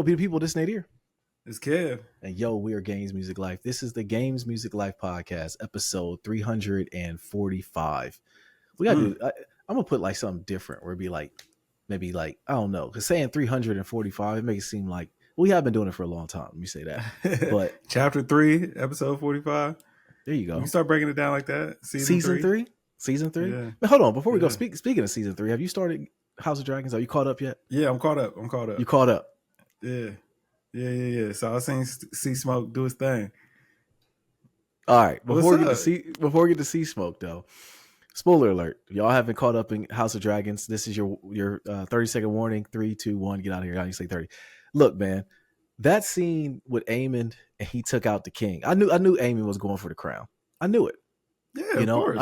be the people, this Nate here. It's Kev. And yo, we are Games Music Life. This is the Games Music Life podcast, episode 345. We gotta do. I'm gonna put like something different, where it'd be like, maybe like I don't know, because saying 345 it makes it seem like we have been doing it for a long time. Let me say that. But chapter 3, episode 45. There you go. You start breaking it down like that. Season three. Yeah. But hold on, before we go, speaking of season 3, have you started House of Dragons? Are you caught up yet? Yeah, I'm caught up. You caught up? Yeah. So I seen Sea Smoke do his thing. All right. Before we get to Sea Smoke, though, spoiler alert: y'all haven't caught up in House of Dragons. This is your 30-second warning. 3, 2, 1. Get out of here. I need to say 30. Look, man, that scene with Aemon and he took out the king. I knew Aemon was going for the crown. I knew it. Yeah, of course.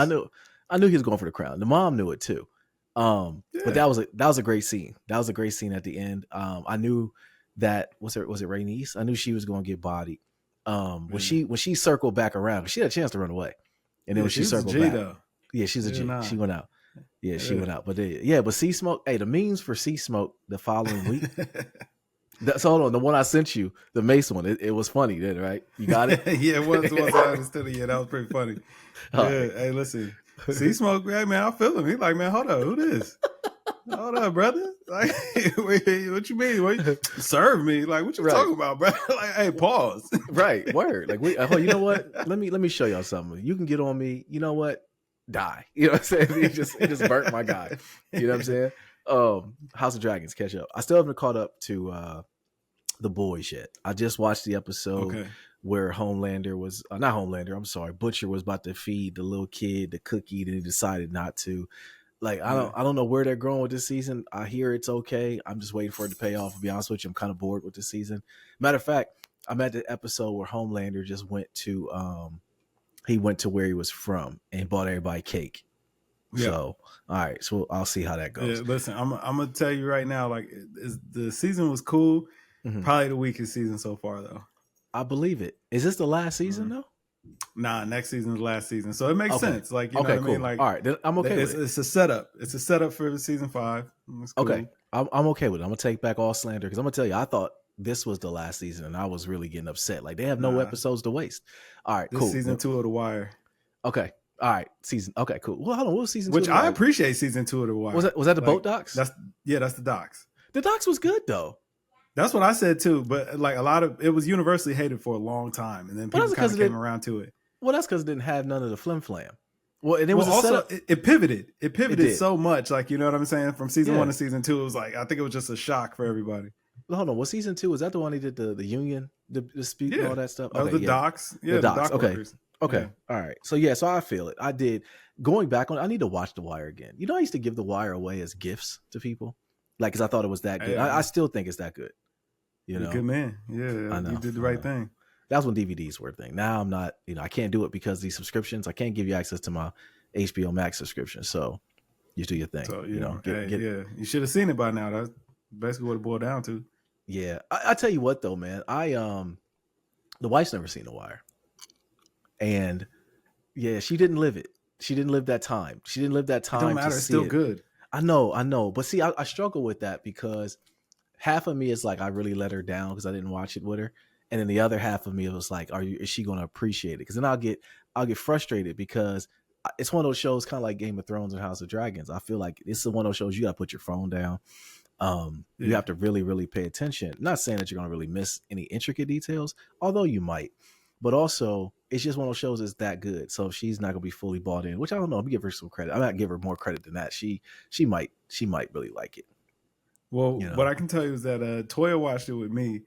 I knew he was going for the crown. The mom knew it too. But that was a great scene. That was a great scene at the end. I knew that was it Rhaenys? I knew she was going to get bodied. When she circled back around, she had a chance to run away, and then when she circled back, she's a G. She went out. Yeah, she went out. But but Sea Smoke. Hey, the memes for Sea Smoke the following week. So hold on, the one I sent you, the Mace one. It was funny then, right? You got it. Yeah, it was. I understood it. Yeah, that was pretty funny. Hey, listen, Sea Smoke. Hey, man, I feel him. He like, man, hold up, who this? Hold up, brother. Like, what you mean? Serve me? Like, what you talking about, bro? Like, hey, pause. Right, word. Like, you know what? Let me show y'all something. You can get on me. You know what? Die. You know what I'm saying? It just burnt my guy. You know what I'm saying? House of Dragons, catch up. I still haven't caught up to The Boys yet. I just watched the episode where Homelander was not Homelander. I'm sorry, Butcher was about to feed the little kid the cookie, and he decided not to. Like, I don't know where they're growing with this season. I hear it's okay. I'm just waiting for it to pay off. To be honest with you, I'm kind of bored with this season. Matter of fact, I'm at the episode where Homelander just went to where he was from and bought everybody cake. Yeah. So, all right. So I'll see how that goes. Yeah, listen, I'm gonna tell you right now. Like, the season was cool. Mm-hmm. Probably the weakest season so far, though. I believe it. Is this the last season though? Nah, next season's the last season, so it makes sense. Like, you know what I mean? Like, all right, then I'm okay with it. It's a setup. It's a setup for season 5. Cool. Okay, I'm okay with it. I'm gonna take back all slander because I'm gonna tell you, I thought this was the last season, and I was really getting upset. Like, they have no episodes to waste. All right, cool. Season 2 of The Wire. Okay. All right, season. Okay, cool. Well, hold on. What was season 2? Which I appreciate season 2 of The Wire. Was that the boat docs? That's the docs. The docs was good though. That's what I said too. But like, it was universally hated for a long time, and then people kind of came around to it. Well, that's because it didn't have none of the flim flam. Well, and it was also it pivoted. It pivoted so much. Like, you know what I'm saying? From season 1 to season 2, it was like, I think it was just a shock for everybody. Well, hold on. Was season 2? Was that the one he did the union dispute and all that stuff? Okay, the docs. Yeah, the docs. Okay. All right. So so I feel it. I did. Going back on, I need to watch The Wire again. You know, I used to give The Wire away as gifts to people, like, because I thought it was that good. I still think it's that good. You know, good man. Yeah, I know. You did the right thing. That's when DVDs were a thing. Now I'm not. You know, I can't do it because of these subscriptions. I can't give you access to my HBO Max subscription. So you do your thing. So, you know, you should have seen it by now. That's basically what it boiled down to. Yeah, I tell you what though, man. The wife's never seen The Wire, and she didn't live it. She didn't live that time. It don't matter. It's still good. I know. But see, I struggle with that because half of me is like, I really let her down because I didn't watch it with her, and then the other half of me was like, is she going to appreciate it? Because then I'll get frustrated because it's one of those shows kind of like Game of Thrones and House of Dragons. I feel like it's one of those shows you got to put your phone down. You have to really, really pay attention. Not saying that you're going to really miss any intricate details, although you might. But also, it's just one of those shows that's that good. So she's not going to be fully bought in, which I don't know. Let me give her some credit. I might give her more credit than that. She might really like it. Well, what I can tell you is that Toya watched it with me,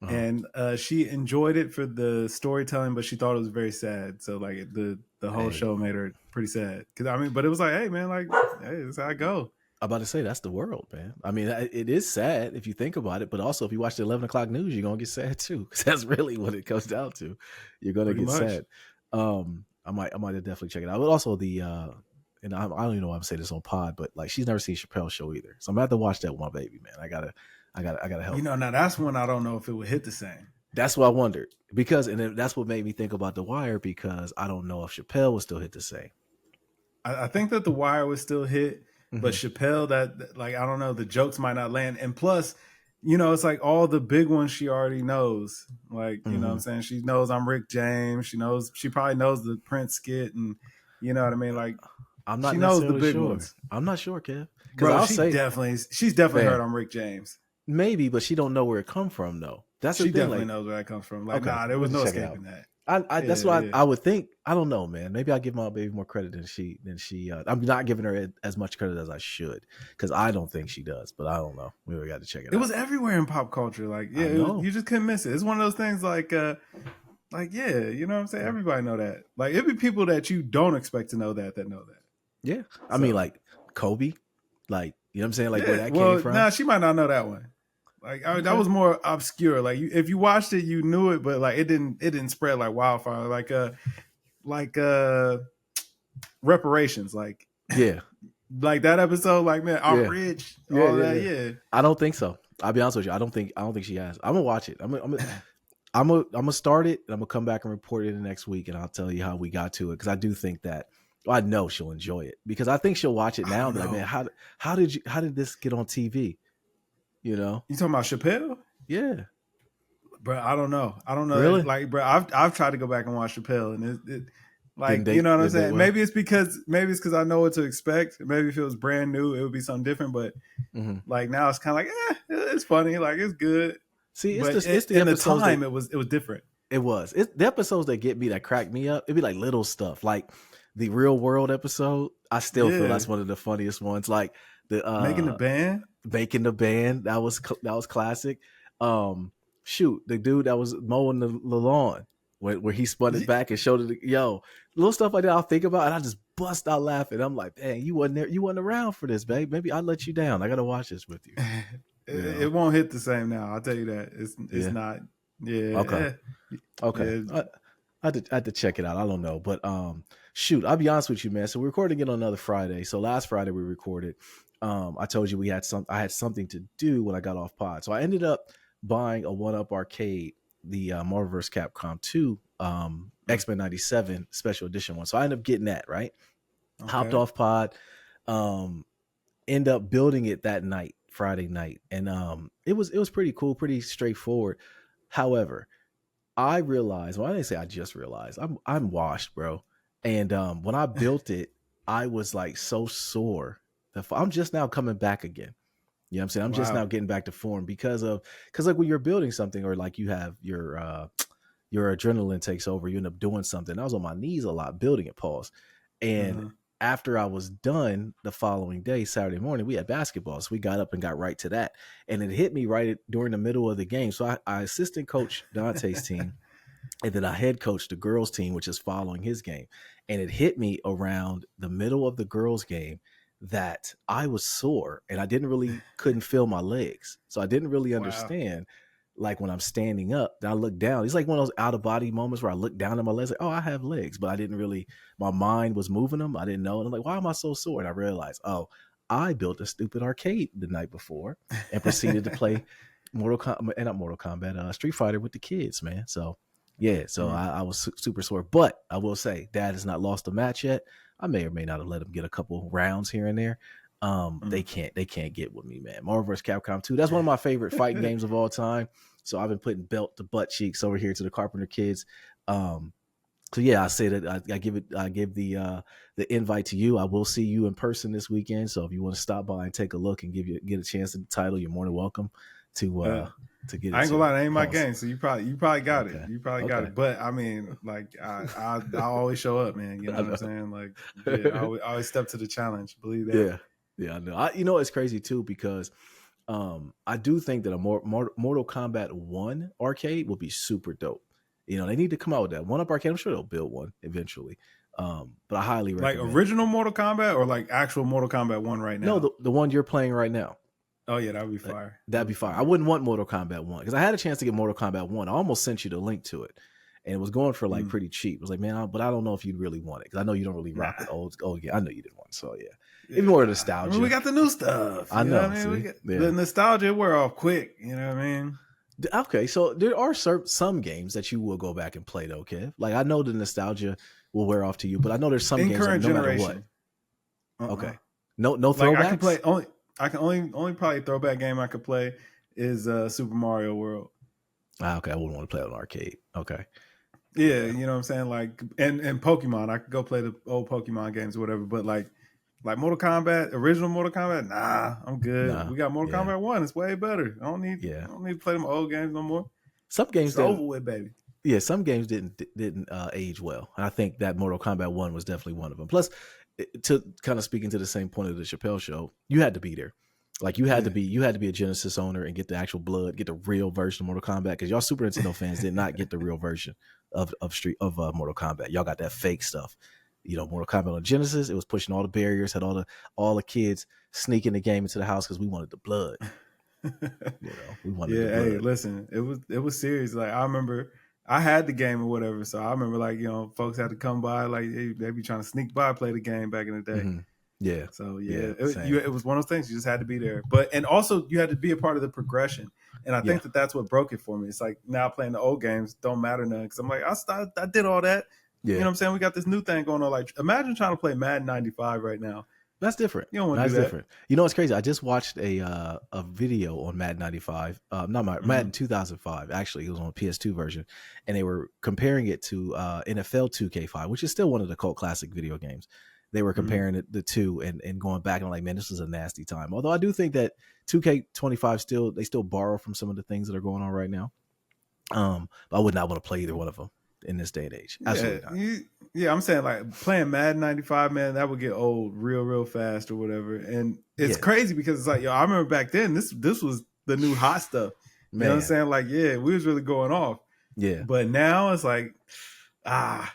and she enjoyed it for the storytelling, but she thought it was very sad. So like the whole show made her pretty sad. But it was like, hey man, like, hey, that's how I go. I'm about to say that's the world, man. I mean, it is sad if you think about it, but also if you watch the 11 o'clock news, you're gonna get sad too, because that's really what it comes down to. You're gonna get sad. I might definitely check it out. But also and I don't even know why I'm saying this on pod, but like, she's never seen Chappelle's show either, so I'm gonna have to watch that with my baby, man. I gotta help. You know, now that's one I don't know if it would hit the same. That's what I wondered, and then that's what made me think about The Wire, because I don't know if Chappelle would still hit the same. I think that The Wire would still hit. But Chappelle, that like, I don't know, the jokes might not land. And plus, you know, it's like all the big ones she already knows. Like, you know what I'm Mm-hmm. saying? She knows I'm Rick James. She probably knows the Prince skit, and you know what I mean? Like, I'm not she knows the necessarily big sure. ones. I'm not sure, Kev. Because Bro, I'll say, she's definitely heard man, I'm Rick James. maybe, but she don't know where it come from though. That's the She thing. definitely Like, knows where that comes from. Like, okay, nah, there we'll was just no check it out. escaping that. I Yeah, that's what yeah. I would think. I don't know, man. Maybe I give my baby more credit than she. I'm not giving her as much credit as I should because I don't think she does. But I don't know. We got to check it It out. was everywhere in pop culture. Like, yeah, I know. you just couldn't miss it. It's one of those things like, yeah, you know what I'm saying? Everybody know that. Like, it'd be people that you don't expect to know that know that. Yeah. I mean, like Kobe, like, you know what I'm saying? Like yeah, where that well, came from. nah, she might not know that one. Like, Okay. that was more obscure. Like, if you watched it, you knew it, but like it didn't spread like wildfire. Like reparations. Like, Yeah. like that episode. Like, man, I'm rich. All that. Yeah. I don't think so. I'll be honest with you. I don't think she has. I'm gonna watch it. I'm gonna start it, and I'm gonna come back and report it in the next week, and I'll tell you how we got to it because I do think that. Well, I know she'll enjoy it because I think she'll watch it now and be like, man, how did this get on TV? You know, you talking about Chappelle? Yeah, bro. I don't know. Really? Like, bro, I've tried to go back and watch Chappelle, and it like, you know what I'm saying? Well? Maybe it's because I know what to expect. Maybe if it was brand new, it would be something different. But like now, it's kind of like, it's funny. Like, it's good. See, it's the in the time it was different. It was. It's the episodes that get me, that crack me up. It'd be like little stuff, like the Real World episode. I still feel that's one of the funniest ones. Like the making the band. That was classic. Shoot, the dude that was mowing the lawn where he spun it back and showed it. Little stuff like that I'll think about, and I just bust out laughing. I'm like, dang, you wasn't there. You wasn't around for this, babe. Maybe I let you down. I got to watch this with you. It won't hit the same now. I'll tell you that. It's not. Yeah. Okay. Yeah. I had to check it out. I don't know, but shoot, I'll be honest with you, man. So we're recording it on another Friday. So last Friday we recorded. I told you I had something to do when I got off pod. So I ended up buying a 1UP arcade, the Marvel vs. Capcom 2 X-Men 97 special edition one. So I ended up getting that, right? Okay. Hopped off pod, end up building it that night, Friday night. And it was pretty cool, pretty straightforward. However, I realized, well, I didn't say I just realized, I'm washed, bro. And when I built it, I was like so sore. I'm just now coming back again. You know what I'm saying? I'm just now getting back to form because like when you're building something or like you have your adrenaline takes over, you end up doing something. I was on my knees a lot building it, pause. And after I was done the following day, Saturday morning, we had basketball. So we got up and got right to that. And it hit me right during the middle of the game. So I assistant coach Dante's team. And then I head coach the girls team, which is following his game. And it hit me around the middle of the girls game that I was sore and I couldn't feel my legs. So I didn't really understand. Like when I'm standing up, then I look down. It's like one of those out of body moments where I look down at my legs, like, oh, I have legs, but I didn't really, my mind was moving them. I didn't know. And I'm like, why am I so sore? And I realized, oh, I built a stupid arcade the night before and proceeded to play Street Fighter with the kids, man. So yeah, so I was super sore, but I will say Dad has not lost a match yet. I may or may not have let him get a couple rounds here and there. They can't get with me, man. Marvel vs. Capcom 2. That's one of my favorite fighting games of all time. So I've been putting belt to butt cheeks over here to the Carpenter kids. So yeah, I say that I give the invite to you. I will see you in person this weekend. So if you want to stop by and take a look and get a chance at the title, you're more than welcome to get it. I ain't gonna lie, that ain't my game. So you probably got it. You probably got it. But I mean, like I always show up, man. You know what I'm saying? Like, yeah, I always step to the challenge. Believe that. Yeah, I know. You know, it's crazy too because I do think that a Mortal Kombat 1 arcade would be super dope. You know, they need to come out with that 1UP arcade. I'm sure they'll build one eventually. But I highly recommend. Like original Mortal Kombat or like actual Mortal Kombat 1 right now? No, the one you're playing right now. Oh yeah, that'd be fire. That'd be fire. I wouldn't want Mortal Kombat 1 because I had a chance to get Mortal Kombat 1. I almost sent you the link to it. And it was going for like pretty cheap. It was like, man, but I don't know if you'd really want it because I know you don't really rock with old. Oh yeah, I know you didn't want it. So yeah. Even more nostalgia. I mean, we got the new stuff. I know. What I mean? The nostalgia wear off quick. You know what I mean? Okay, so there are some games that you will go back and play though, Kev. Like I know the nostalgia will wear off to you, but I know there's some games that no matter what. Okay. No throwbacks? Like I can only probably throwback game I could play is Super Mario World. Okay, I wouldn't want to play it on arcade. Okay. Yeah, you know what I'm saying? Like, and Pokemon, I could go play the old Pokemon games or whatever, but like Mortal Kombat, original Mortal Kombat, nah, I'm good. Nah, We got Mortal Kombat 1, it's way better. I don't need to play them old games no more. Some games it's over with, baby. Yeah, some games didn't age well. And I think that Mortal Kombat 1 was definitely one of them. Plus, to kind of speaking to the same point of the Chappelle show, you had to be there. Like you had to be a Genesis owner and get the actual blood, get the real version of Mortal Kombat, because y'all Super Nintendo fans did not get the real version of Mortal Kombat. Y'all got that fake stuff. You know, Mortal Kombat on Genesis, it was pushing all the barriers, had all the kids sneaking the game into the house because we wanted the blood. We wanted the blood. Hey, listen, it was serious. Like I remember I had the game or whatever, so I remember like folks had to come by, like they be trying to sneak by, play the game back in the day. Mm-hmm. Yeah. So it was one of those things. You just had to be there, and also you had to be a part of the progression. And I think that's what broke it for me. It's like now playing the old games don't matter none because I'm like I did all that. Yeah. You know what I'm saying? We got this new thing going on. Like imagine trying to play Madden 95 right now. That's different. You don't want to do that. Different. You know what's crazy? I just watched a video on Madden 95, Madden 2005. Actually, it was on a PS2 version, and they were comparing it to NFL 2K5, which is still one of the cult classic video games. They were comparing the two and going back, and I'm like, man, this was a nasty time. Although I do think that 2K25 they still borrow from some of the things that are going on right now. But I would not want to play either one of them in this day and age. Absolutely not. I'm saying like playing Madden 95, man, that would get old real fast or whatever. And it's crazy because it's like, I remember back then this was the new hot stuff. You know what I'm saying? Like, we was really going off. Yeah. But now it's like,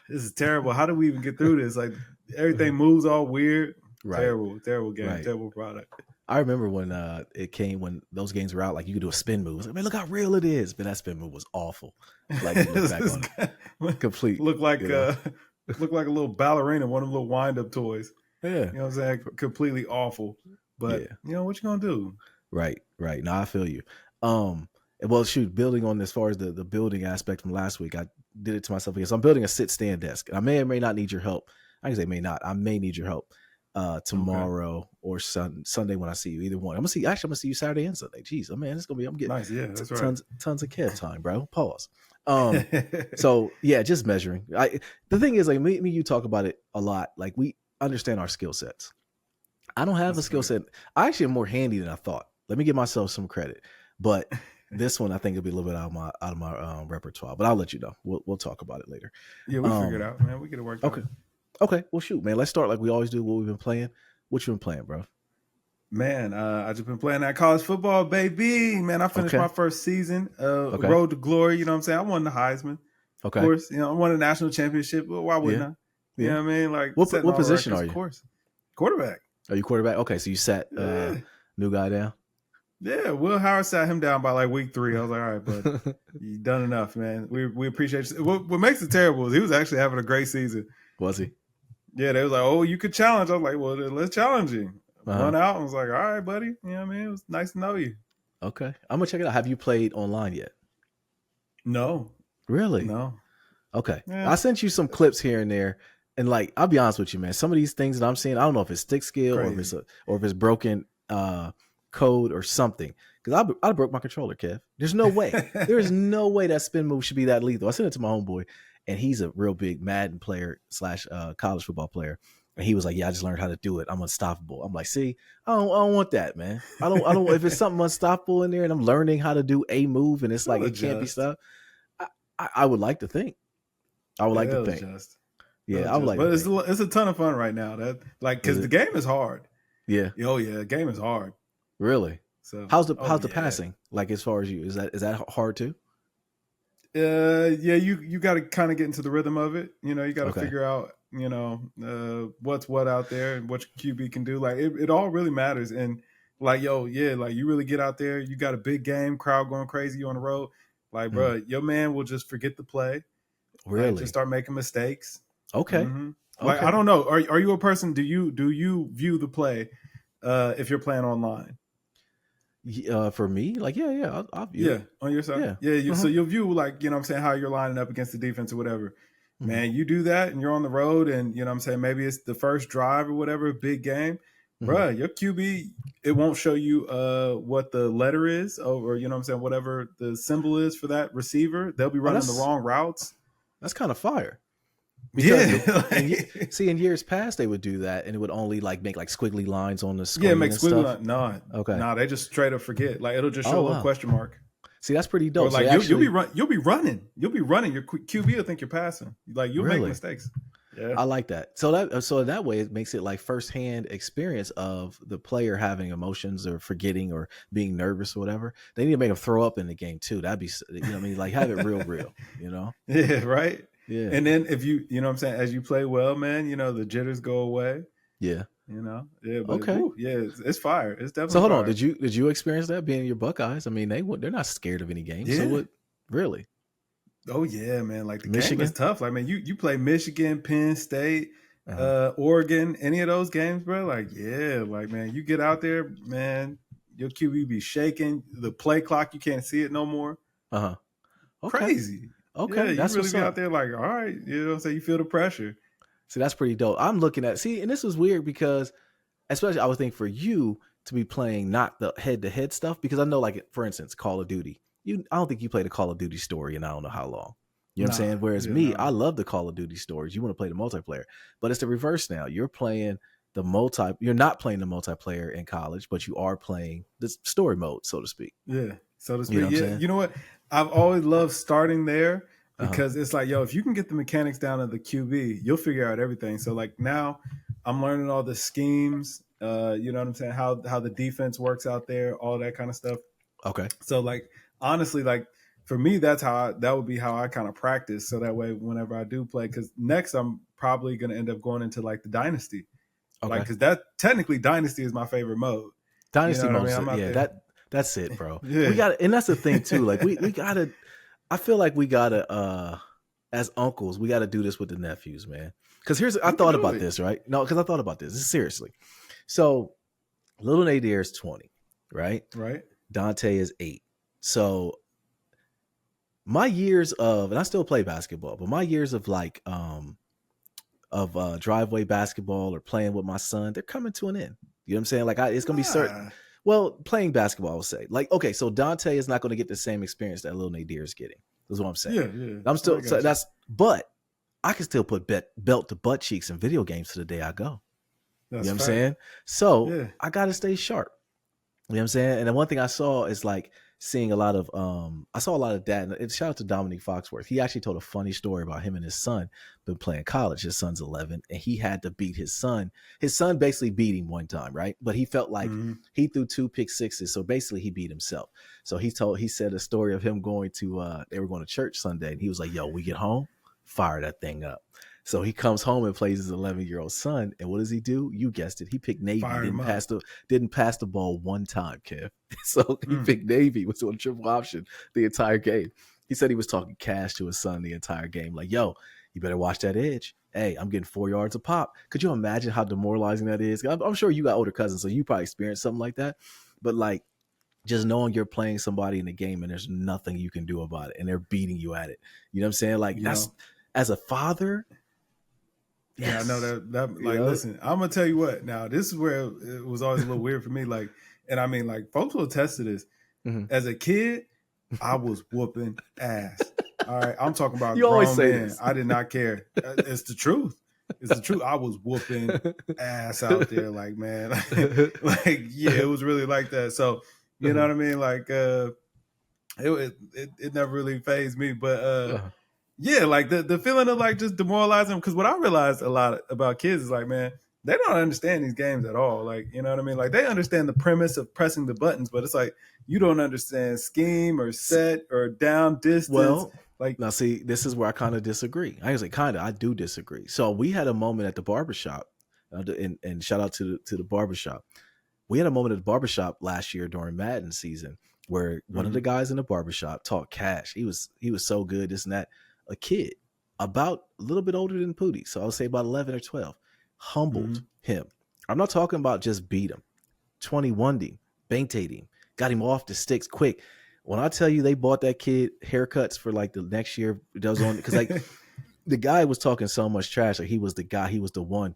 this is terrible. How do we even get through this? Like everything moves all weird. Right. Terrible game, terrible product. I remember when when those games were out, like you could do a spin move. I was like, man, look how real it is. But that spin move was awful. Like look back on it. Complete. Looked like looked like a little ballerina, one of the little wind up toys. Yeah. You know what I'm saying? Completely awful. But what you gonna do? Right. No, I feel you. Well, shoot, building on as far as the building aspect from last week, I did it to myself again. So I'm building a sit-stand desk. I may or may not need your help. I can say may not. I may need your help tomorrow or Sunday when I see you. Either one. I'm gonna see you Saturday and Sunday. Jeez, man, it's gonna be. I'm getting nice. Yeah, that's right. Tons of Kev time, bro. Pause. So yeah, just measuring. The thing is, like me and you talk about it a lot. Like we understand our skill sets. I don't have a skill set. I actually am more handy than I thought. Let me give myself some credit, but. This one I think it'll be a little bit out of my repertoire, but I'll let you know. We'll talk about it later. Yeah, we'll figure it out, man. We get it worked out. Okay. Well, shoot, man. Let's start like we always do. What we've been playing. What you been playing, bro? Man, I just been playing that college football, baby. Man, I finished my first season. Road to glory. You know what I'm saying? I won the Heisman. Okay. Of course, I won a national championship. Well, why wouldn't I? You know what I mean? Like, what position are you? Of course, quarterback. Are you quarterback? Okay, so you sat new guy down. Yeah, Will Howard sat him down by like week 3. I was like, all right, bud, you done enough, man. We appreciate you. What makes it terrible is he was actually having a great season. Was he? Yeah, they was like, oh, you could challenge. I was like, well, let's challenge you. Won out. I was like, all right, buddy. You know what I mean? It was nice to know you. Okay. I'm going to check it out. Have you played online yet? No. Really? No. Okay. Yeah. I sent you some clips here and there. And like, I'll be honest with you, man. Some of these things that I'm seeing, I don't know if it's stick skill or if it's broken code or something, because I broke my controller, Kev. There's no way. There is no way that spin move should be that lethal. I sent it to my homeboy, and he's a real big Madden player / college football player, and he was like, "Yeah, I just learned how to do it. I'm unstoppable." I'm like, "See, I don't want that, man. I don't. If it's something unstoppable in there, and I'm learning how to do a move, and it's like it can't be stopped. I would like to think. I would like to think. Yeah, I would like. But it's a ton of fun right now. That because the game is hard. Yeah. Oh yeah, the game is hard. Really? So how's the passing? Like as far as you, is that hard too? Yeah, you got to kind of get into the rhythm of it. You got to figure out, what's what out there and what your QB can do. Like it all really matters. And like, like you really get out there, you got a big game, crowd going crazy, you on the road. Like, bro, your man will just forget the play. Really? Just start making mistakes. Okay. Mm-hmm. Like, I don't know. Are you a person? Do you view the play if you're playing online? For me, like I'll view it. On your side. Yeah. So you'll view like what I'm saying, how you're lining up against the defense or whatever. Man, you do that and you're on the road and what I'm saying, maybe it's the first drive or whatever, big game. bruh, your QB, it won't show you what the letter is, or you know what I'm saying, whatever the symbol is for that receiver. They'll be running the wrong routes. That's kind of fire. Because in years past they would do that, and it would only like make like squiggly lines on the screen. Yeah, make squiggly lines. No, they just straight up forget. Like it'll just show a little question mark. See, that's pretty dope. Or like you'll be running. Your QB will think you're passing. Like you'll make mistakes. Yeah, I like that. So that way it makes it like firsthand experience of the player having emotions or forgetting or being nervous or whatever. They need to make them throw up in the game too. That'd be, you know what I mean? Like have it real, you know? Yeah, right. Yeah. And then if you know what I'm saying, as you play well, man, you know, the jitters go away. Yeah. You know? Yeah, but it's fire. It's definitely So hold fire. on. Did you experience that being your Buckeyes? I mean, they're not scared of any game. Yeah. So what really? Oh yeah, man. Like the Michigan game is tough. Like, man, you play Michigan, Penn State, Oregon, any of those games, bro. Like, yeah, like man, you get out there, man, your QB be shaking. The play clock, you can't see it no more. Okay. Crazy. Okay. Yeah, that's you really be out there like, all right, you know what I'm saying? You feel the pressure. See, that's pretty dope. I'm looking at and this is weird because especially I would think for you to be playing not the head-to-head stuff, because I know, like, for instance, Call of Duty. I don't think you played a Call of Duty story in I don't know how long. You know what I'm saying? Whereas I love the Call of Duty stories. You want to play the multiplayer. But it's the reverse now. You're playing you're not playing the multiplayer in college, but you are playing the story mode, so to speak. Yeah, so to speak. You know what? I've always loved starting there because it's like, yo, if you can get the mechanics down of the QB, you'll figure out everything. So like now I'm learning all the schemes, you know what I'm saying? How the defense works out there, all that kind of stuff. Okay. So like, honestly, like for me, that would be how I kind of practice. So that way, whenever I do play, because next I'm probably going to end up going into like the Dynasty. Okay. Like, because that technically Dynasty is my favorite mode. Dynasty mode, that's it, bro. Yeah. We got, and that's the thing too. Like we gotta. I feel like we gotta, as uncles, we gotta do this with the nephews, man. Because I thought about this, right? No, because I thought about this. Seriously. So, little Nadir is 20, right? Right. Dante is 8. So, my years of, and I still play basketball, but my years of like, driveway basketball or playing with my son, they're coming to an end. You know what I'm saying? Like it's gonna be certain. Well, playing basketball, I would say. Like, okay, so Dante is not going to get the same experience that Lil Nadir is getting. That's what I'm saying. Yeah. I'm still but I can still put belt to butt cheeks in video games to the day I go. You know what I'm saying? So I got to stay sharp. You know what I'm saying? And the one thing I saw is like seeing a lot of dad. And shout out to Dominique Foxworth. He actually told a funny story about him and his son been playing college. His son's 11, and he had to beat his son. His son basically beat him one time, right? But he felt like he threw 2 pick sixes, so basically he beat himself. So he said a story of him going to they were going to church Sunday, and he was like, "Yo, we get home, fire that thing up." So he comes home and plays his 11-year-old son, and what does he do? You guessed it. He picked Navy. Didn't pass the ball one time, Kev. So he picked Navy, was on triple option the entire game. He said he was talking cash to his son the entire game. Like, yo, you better watch that edge. Hey, I'm getting 4 yards a pop. Could you imagine how demoralizing that is? I'm sure you got older cousins, so you probably experienced something like that. But like, just knowing you're playing somebody in the game and there's nothing you can do about it, and they're beating you at it. You know what I'm saying? Like, as a father. Yes. Yeah, I know that like, listen, I'm gonna tell you what. Now, this is where it was always a little weird for me. Like, and I mean, like, folks will attest to this. As a kid, I was whooping ass. All right, I'm talking about grown men. I did not care. It's the truth. It's the truth. I was whooping ass out there, like, man, like it was really like that. So, you know what I mean? Like, it never really fazed me, but yeah, like the feeling of like just demoralizing, because what I realized a lot about kids is like, man, they don't understand these games at all. Like, you know what I mean? Like, they understand the premise of pressing the buttons, but it's like you don't understand scheme or set or down distance. Well, like, now see, this is where I kind of disagree. I do disagree. So we had a moment at the barbershop, and shout out to the barbershop. We had a moment at the barbershop last year during Madden season where one of the guys in the barbershop talked cash. He was so good, this and that. A kid about a little bit older than Pootie, so I would say about 11 or 12, humbled him. I'm not talking about just beat him, 21'd him, baited him, got him off the sticks quick. When I tell you they bought that kid haircuts for like the next year, because like the guy was talking so much trash, like he was the guy, he was the one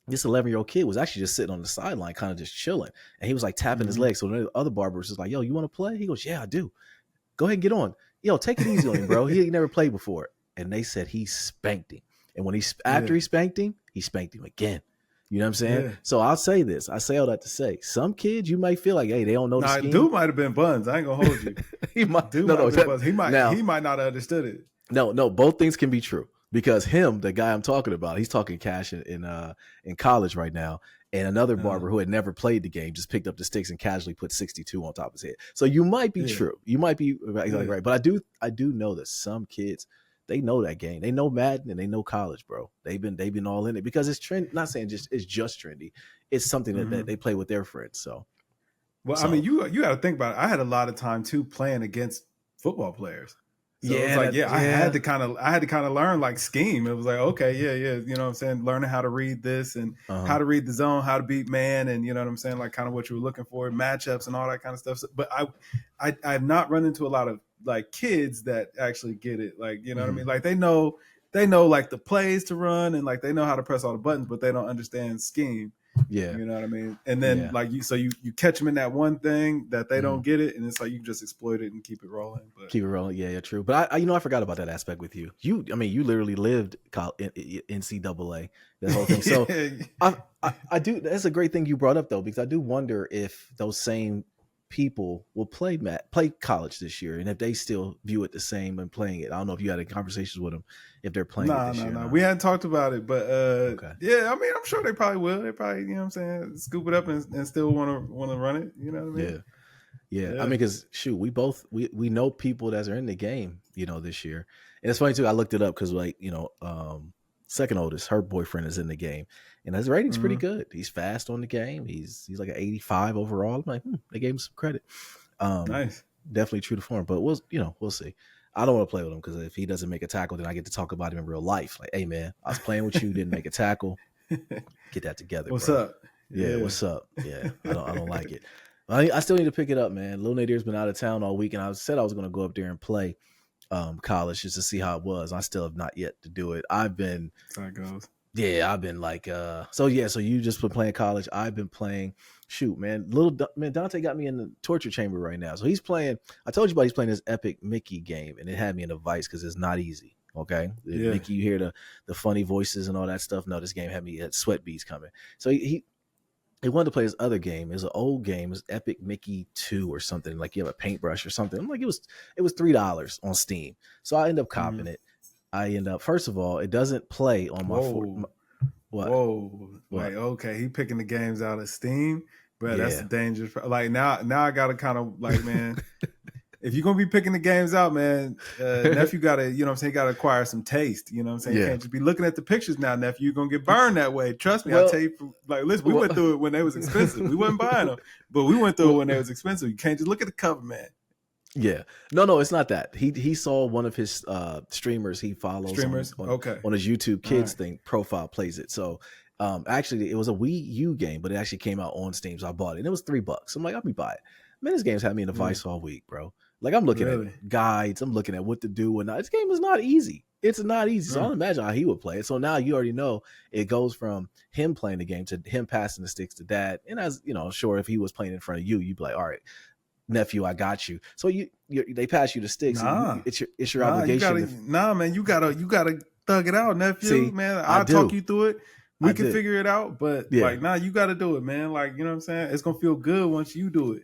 this 11-year-old kid was actually just sitting on the sideline, kind of just chilling, and he was like tapping his legs. So the other barber was just like, "Yo, you want to play?" He goes, "Yeah, I do. Go ahead and get on. Yo, take it easy on him, bro. He ain't never played before." And they said he spanked him. And when after he spanked him again. You know what I'm saying? Yeah. So I'll say this. I say all that to say, some kids you might feel like, hey, they don't know the scheme. Dude might have been buns. I ain't gonna hold you. He might. Dude might have been buns. He might not have understood it. No. Both things can be true, because the guy I'm talking about, he's talking cash in college right now. And another barber who had never played the game just picked up the sticks and casually put 62 on top of his head. So you might be true. You might be right. But I do know that some kids, they know that game. They know Madden and they know college, bro. They've been all in it because it's trend. Not saying it's just trendy. It's something that they play with their friends. So, I mean, you got to think about it. I had a lot of time too playing against football players. So it's like, I had to kind of learn like scheme. It was like, okay, yeah. You know what I'm saying? Learning how to read this and how to read the zone, how to beat man. And you know what I'm saying? Like kind of what you were looking for, matchups and all that kind of stuff. So, but I've not run into a lot of like kids that actually get it. Like, you know what I mean? Like they know like the plays to run and like they know how to press all the buttons, but they don't understand scheme. Yeah. You know what I mean? And then like you catch them in that one thing that they don't get it. And it's like, you just exploit it and keep it rolling. But keep it rolling. Yeah, true. But I forgot about that aspect with you. You literally lived NCAA, that whole thing. So I do. That's a great thing you brought up though, because I do wonder if those same people will play college this year, and if they still view it the same and playing it. I don't know if you had conversations with them if they're playing it this year. No. We hadn't talked about it, but yeah, I mean, I'm sure they probably will. They probably, you know what I'm saying, scoop it up and still want to run it. You know what I mean? Yeah. I mean, because shoot, we know people that are in the game, this year. And it's funny too. I looked it up because second oldest, her boyfriend is in the game, and his rating's pretty good. He's fast on the game. He's like an 85 overall. I'm like, they gave him some credit. Nice, definitely true to form. But we'll see. I don't want to play with him because if he doesn't make a tackle, then I get to talk about him in real life. Like, hey man, I was playing with you, didn't make a tackle. Get that together. What's bro. up? Yeah, what's up? Yeah, I don't like it. I still need to pick it up, man. Lil Nadir's been out of town all week, and I said I was going to go up there and play college just to see how it was. I still have not yet to do it. That's how it goes. Yeah, I've been like so you just been playing college. I've been playing Dante got me in the torture chamber right now. So he's playing, I told you about, he's playing this epic Mickey game, and it had me in a vice because it's not easy. Okay. Mickey, you hear the funny voices and all that stuff. No, this game had sweat beads coming. So he wanted to play this other game. It was an old game. It was Epic Mickey 2 or something. Like you have a paintbrush or something. I'm like, it was $3 on Steam. So I end up copping it. First of all, it doesn't play on my phone. What? Whoa. Like, okay, he picking the games out of Steam, but that's dangerous. Like now I gotta kind of like, man, if you're gonna be picking the games out, man, nephew gotta, you know what I'm saying, gotta acquire some taste. You know what I'm saying? You can't just be looking at the pictures now, nephew. You're gonna get burned that way. Trust me, I'll tell you, like, listen, we went through it when they was expensive. We wasn't buying them, but we went through it when they was expensive. You can't just look at the cover, man. Yeah. No, it's not that. He saw one of his streamers he follows on his YouTube Kids thing profile plays it. So actually it was a Wii U game, but it actually came out on Steam, so I bought it. And it was $3. I'm like, I'll be buying it. Man, this game's had me in a vice all week, bro. Like I'm looking at guides, I'm looking at what to do, and this game is not easy. It's not easy. So I don't imagine how he would play it. So now you already know it goes from him playing the game to him passing the sticks to dad. And as you know, sure, if he was playing in front of you, you'd be like, all right, nephew, I got you. So they pass you the sticks. It's your obligation. Man, you gotta thug it out, nephew. See, man, I'll talk you through it. We can figure it out, but you got to do it, man. Like, you know what I'm saying? It's gonna feel good once you do it.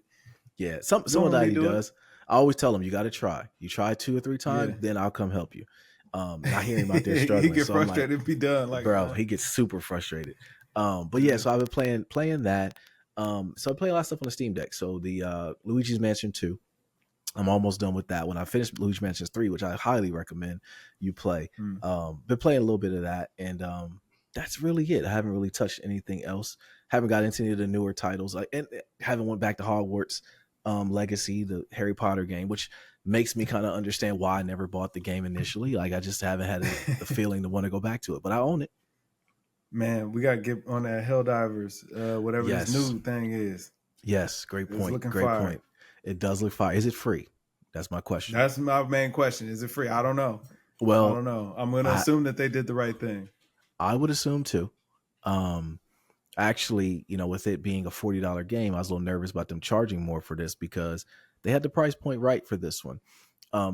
Yeah, some of that he does. I always tell him you got to try. You try 2 or 3 times, then I'll come help you. I hear him out there struggling. He gets frustrated and be done. Like, bro, he gets super frustrated. But yeah, so I've been playing that. So I play a lot of stuff on the Steam Deck. So the Luigi's Mansion 2, I'm almost done with that. When I finished Luigi's Mansion 3, which I highly recommend you play, been playing a little bit of that, and that's really it. I haven't really touched anything else. Haven't got into any of the newer titles, and haven't went back to Hogwarts Legacy, the Harry Potter game, which makes me kind of understand why I never bought the game initially. Like I just haven't had the feeling to want to go back to it, but I own it. Man, we got to get on that Helldivers, whatever this new thing is. Yes, great point. Great point. It does look fire. Is it free? That's my question. That's my main question. Is it free? I don't know. Well, I don't know. I'm going to assume that they did the right thing. I would assume too. Actually, with it being a $40 game, I was a little nervous about them charging more for this because they had the price point right for this one.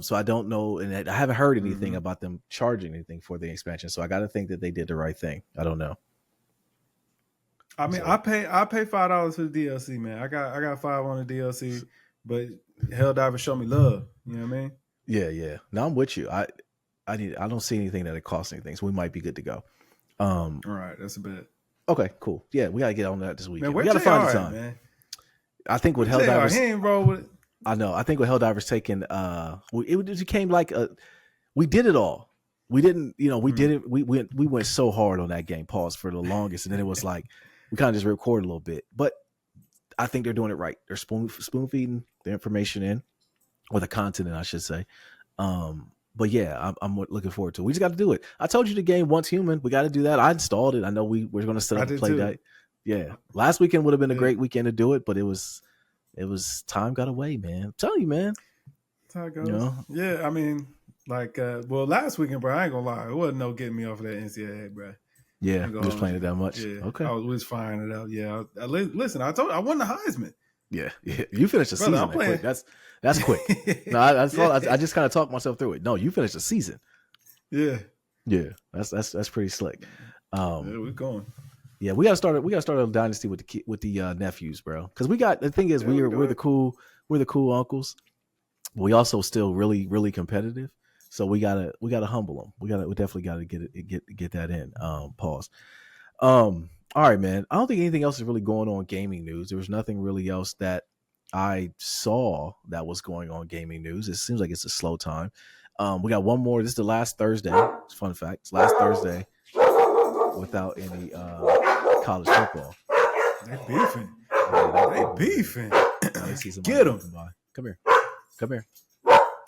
So I don't know, and I haven't heard anything about them charging anything for the expansion. So I got to think that they did the right thing. I don't know. I mean, I pay $5 for the DLC, man. I got $5 on the DLC, but Helldivers show me love. You know what I mean? Yeah. Now I'm with you. I don't see anything that it costs anything, so we might be good to go. All right, that's a bit. Okay, cool. Yeah, we gotta get on that this weekend. Man, we gotta find the JR, time. Man? I think with Helldivers, he ain't roll with it. I know. I think with Helldivers taking, it became like we did it all. We didn't, we did it. We went so hard on that game. Pause for the longest, and then it was like we kind of just recorded a little bit. But I think they're doing it right. They're spoon feeding the information in, or the content in, I should say. But yeah, I'm looking forward to it. We just got to do it. I told you the game Once Human. We got to do that. I installed it. I know we're going to set up and play that. Yeah, last weekend would have been a great weekend to do it, but it was time got away, man. I'm telling you, man. That's how it goes. Yeah, I mean, like, last weekend, bro, I ain't gonna lie, it wasn't no getting me off of that NCAA, bro. Yeah, just playing it that much. Yeah, okay. I was firing it up. Yeah, listen, I told you, I won the Heisman. Yeah. You finished the season. Quick. That's quick. No, I just kind of talked myself through it. No, you finished the season. Yeah. That's pretty slick. Yeah, we're going. Yeah, we gotta start a dynasty with the nephews, bro. Because the thing is, we're the cool uncles. But we also still really really competitive. So we gotta humble them. We definitely gotta get that in. Pause. All right, man. I don't think anything else is really going on gaming news. There was nothing really else that I saw that was going on gaming news. It seems like it's a slow time. We got one more. This is the last Thursday. It's fun fact. It's last Thursday without any college football. They beefing. They beefing. Get them. Come here.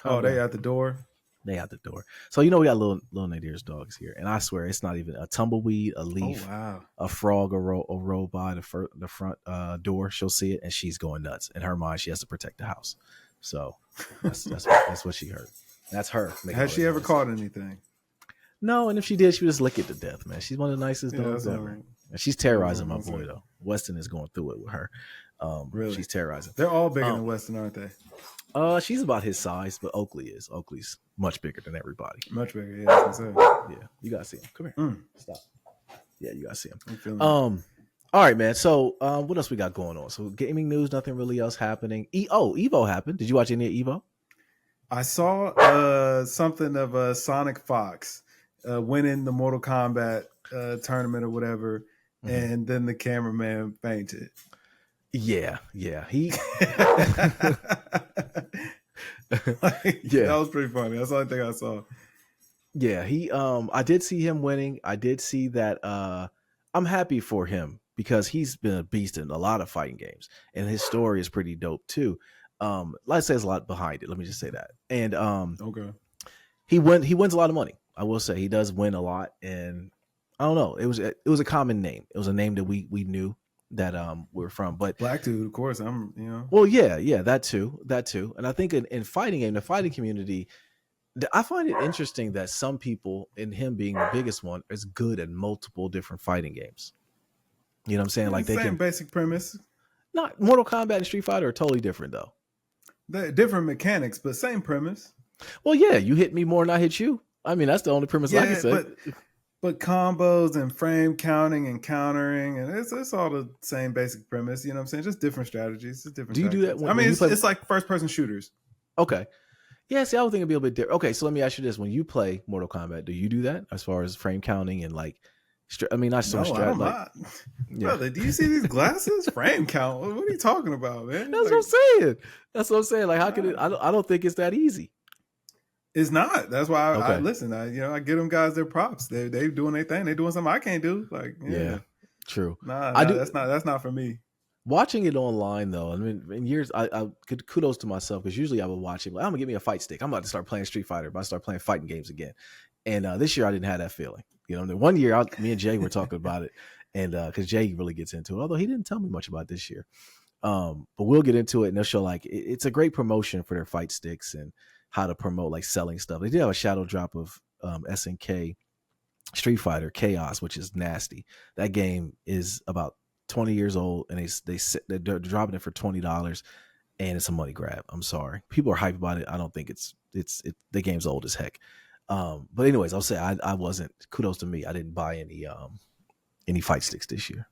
Oh, they at the door. They out the door. So we got little Nadir's dogs here, and I swear it's not even a tumbleweed, a leaf, a frog, a roll by the front door. She'll see it, and she's going nuts. In her mind, she has to protect the house. So that's what she heard. That's her. Has she ever caught anything? No, and if she did, she would just lick it to death, man. She's one of the nicest dogs ever. And she's terrorizing my boy though. Weston is going through it with her. Really, she's terrorizing. They're all bigger than Weston, aren't they? She's about his size, but Oakley's much bigger than everybody. Much bigger, yeah. Yeah, you gotta see him. Come here. Stop. Yeah, you gotta see him. All right, man. So, what else we got going on? So, gaming news, nothing really else happening. Evo happened. Did you watch any of Evo? I saw something of Sonic Fox winning the Mortal Kombat tournament or whatever, and then the cameraman fainted. Yeah. He that was pretty funny. That's the only thing I saw. Yeah, he I did see him winning. I did see that I'm happy for him because he's been a beast in a lot of fighting games, and his story is pretty dope too. Like I say, there's a lot behind it. Let me just say that. And okay, he wins a lot of money. I will say he does win a lot, and I don't know. It was a common name. It was a name that we knew that we're from, but black dude, of course. Well, yeah, that too, and I think in fighting game, the fighting community, I find it interesting that some people, and him being the biggest one, is good at multiple different fighting games. You know what I'm saying? Like they same basic premise. Not Mortal Kombat and Street Fighter are totally different though. They're different mechanics, but same premise. Well, yeah, you hit me more than I hit you. I mean, that's the only premise I can say. But combos and frame counting and countering, and it's all the same basic premise. You know what I'm saying? Just different strategies. Just different. Do you do that? It's like first person shooters. Okay. Yeah. See, I would think it'd be a bit different. Okay, so let me ask you this: when you play Mortal Kombat, do you do that as far as frame counting and like? Not so much. I'm not. Yeah. Brother, do you see these glasses? Frame count. What are you talking about, man? That's what I'm saying. Like, how can it? I don't think it's that easy. It's not. That's why I listen. I give them guys their props. They doing their thing. They doing something I can't do. Like, yeah true. I do. That's not for me. Watching it online though, I mean, in years, I could kudos to myself because usually I would watch it. Like, I'm gonna give me a fight stick. I'm about to start playing Street Fighter. But I start playing fighting games again. And this year I didn't have that feeling. The one year me and Jay were talking about it, and because Jay really gets into it, although he didn't tell me much about this year. But we'll get into it, and they'll show like it's a great promotion for their fight sticks and how to promote like selling stuff. They did have a shadow drop of SNK Street Fighter Chaos, which is nasty. That game is about 20 years old, and they're dropping it for $20, and it's a money grab. I'm sorry, people are hyped about it. I don't think it's the game's old as heck. But anyways, I'll say I wasn't. Kudos to me. I didn't buy any fight sticks this year.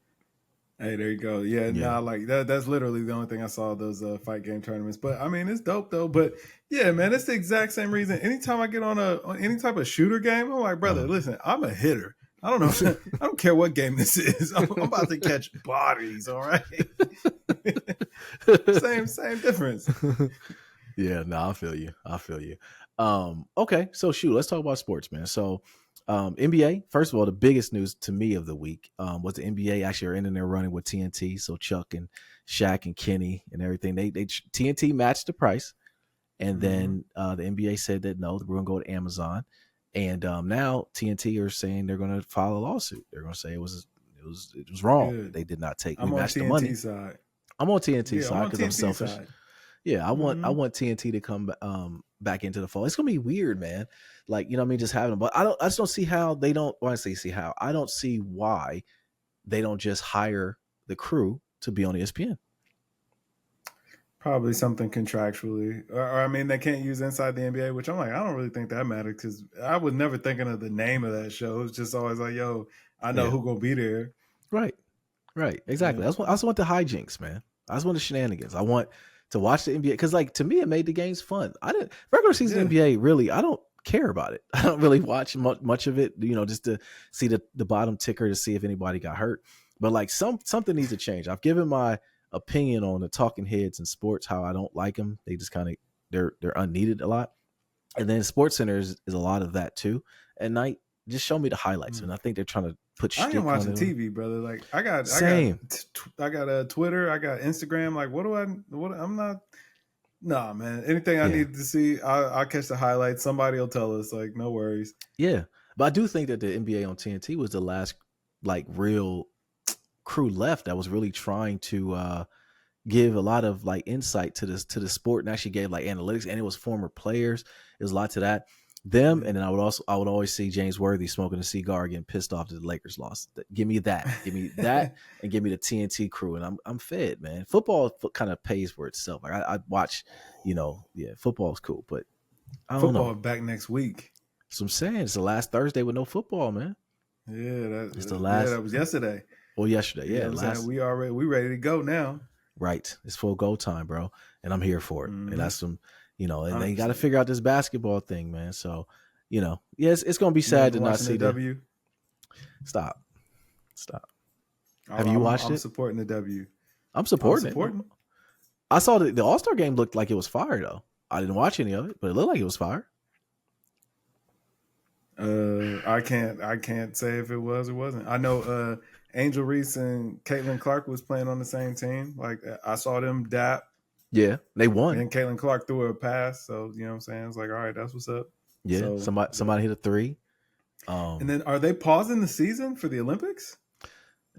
Hey, there you go. Yeah, nah, like that's literally the only thing I saw those fight game tournaments. But I mean, it's dope though. But yeah, man, it's the exact same reason. Anytime I get on any type of shooter game, I'm like, brother, listen, I'm a hitter. I don't know. I don't care what game this is. I'm about to catch bodies. All right. same difference. Yeah, no, I feel you. Okay, so shoot, let's talk about sports, man. So NBA, first of all, the biggest news to me of the week was the NBA actually are ending their running with TNT. So Chuck and Shaq and Kenny and everything, they TNT matched the price, and then the NBA said that no, we're gonna go to Amazon, and now TNT are saying they're gonna file a lawsuit. They're gonna say it was wrong. Good. They did not take. We matched the money. Side. I'm on TNT side because I'm selfish. Side. Yeah, I want TNT to come back into the fold. It's gonna be weird, man. Like, you know what I mean, just having them. But I just don't see how they don't. Well, I say see how. I don't see why they don't just hire the crew to be on ESPN. Probably something contractually, or I mean, they can't use Inside the NBA, which I'm like, I don't really think that matters because I was never thinking of the name of that show. It's just always like, yo, I know who gonna be there. Right, exactly. I just want the hijinks, man. I just want the shenanigans. I want to watch the NBA because, like, to me, it made the games fun. Regular season NBA really, I don't care about it. I don't really watch much of it, you know, just to see the bottom ticker to see if anybody got hurt. But like something needs to change. I've given my opinion on the talking heads in sports, how I don't like them. They just kind of they're unneeded a lot. And then Sports Center is a lot of that too. At night, just show me the highlights, and I think they're trying to put. I ain't watching TV, brother. Like I got Twitter, I got Instagram. Like I'm not. Nah, man. Anything I need to see, I'll catch the highlights. Somebody will tell us. Like, no worries. Yeah, but I do think that the NBA on TNT was the last like real crew left that was really trying to give a lot of like insight to the sport, and actually gave like analytics, and it was former players. There's a lot to that. Them, and then I would always see James Worthy smoking a cigar, getting pissed off that the Lakers lost. Give me that, and give me the TNT crew, and I'm fed, man. Football kind of pays for itself. Like I watch, football is cool, but I don't know. Back next week. So I'm saying it's the last Thursday with no football, man. Yeah, it's the last. Yeah, that was yesterday. Well, yesterday, yeah. We ready to go now. Right, it's full go time, bro, and I'm here for it. And that's some. And they got to figure out this basketball thing, man. So, it's going to be sad to not see the W. Stop. Have you watched it? I'm supporting the W. I'm supporting it. I saw the All-Star game looked like it was fire, though. I didn't watch any of it, but it looked like it was fire. I can't say if it was or wasn't. I know Angel Reese and Caitlin Clark was playing on the same team. Like I saw them dap. Yeah, they won. And Caitlin Clark threw a pass, so you know what I'm saying. It's like, all right, that's what's up. Yeah, so, somebody hit a three. And then, are they pausing the season for the Olympics?